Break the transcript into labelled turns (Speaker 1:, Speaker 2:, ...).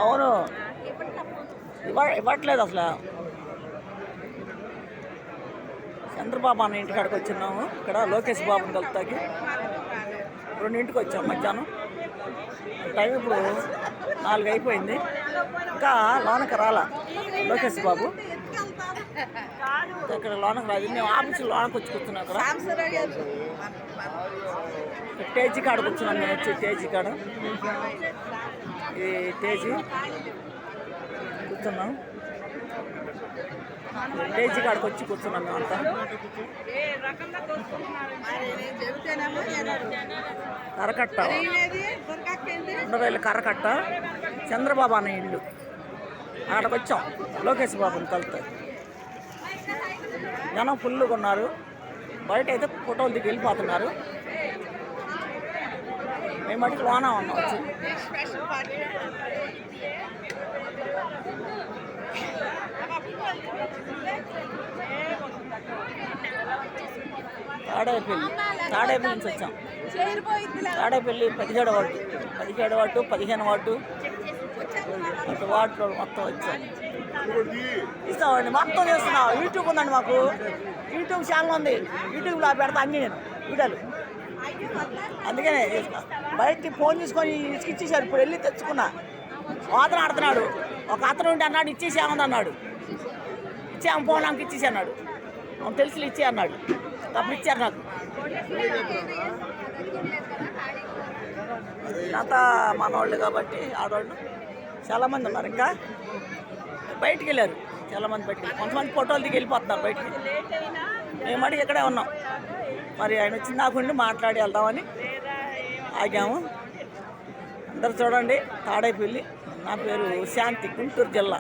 Speaker 1: అవును, ఇవ్వట్లేదు అసలు. చంద్రబాబు అన్న ఇంటికాడికి వచ్చినాము. ఇక్కడ లోకేష్ బాబుని కలుపుతాకి 2ంటికి వచ్చాం మధ్యాహ్నం. టైం ఇప్పుడు 4 అయిపోయింది. ఇంకా లోనకి రాలా లోకేష్ బాబు. ఇక్కడ లోనకి రాదు. మేము ఆఫీసులో లోనకి వచ్చి కూర్చున్నాం. అక్కడ టేజీ కాడ కూర్చున్నాం. మేము వచ్చి టేజీ కాడ, ఈ టేజీ కూర్చున్నాం. టేజీ కాడికి వచ్చి కూర్చున్నాం మేమంతా. కరకట్ట, ఉండవేళ్ళ కరకట్ట, చంద్రబాబు అన్న ఇల్లు. అక్కడికి వచ్చాం లోకేష్ బాబుని కలుపుతారు. జనం ఫుల్గా ఉన్నారు. బయట అయితే ఫోటోలు దిగి వెళ్ళిపోతున్నారు. మేము మటుకు లోనా ఉన్నాం వచ్చి. తాడేపల్లి నుంచి వచ్చాం. తాడేపల్లి 17వ వార్డు, 15వ వార్డు అటు వార్డులో మొత్తం వచ్చాం. ఇస్తామండి, మొత్తం చేస్తున్నాం. యూట్యూబ్ ఉందండి మాకు, యూట్యూబ్ ఛానల్ ఉంది. యూట్యూబ్లో పెడతా అన్నీ నేను వీడియోలు. అందుకనే బయటికి ఫోన్ తీసుకొని ఇచ్చేసారు. ఇప్పుడు వెళ్ళి తెచ్చుకున్నా. వాదన ఆడుతున్నాడు. ఒక అతను ఉండి అన్నాడు ఇచ్చేసామని అన్నాడు. ఇచ్చాము ఫోన్ నాకు ఇచ్చేసి అన్నాడు. తెలిసి ఇచ్చే అన్నాడు. అప్పుడు ఇచ్చారు నాకు. అంతా మనవాళ్ళు కాబట్టి ఆడవాళ్ళు చాలామంది ఉన్నారు. ఇంకా బయటికి వెళ్ళారు చాలామంది. బయటికి కొంతమంది ఫోటోలు దిగి వెళ్ళిపోతున్నారు బయటికి. మేము అడిగి ఇక్కడే ఉన్నాం. మరి ఆయన వచ్చి నాకుండి మాట్లాడి వెళ్దామని ఆగాము. అందరు చూడండి. తాడేపల్లి. నా పేరు శాంతి, గుంటూరు జిల్లా.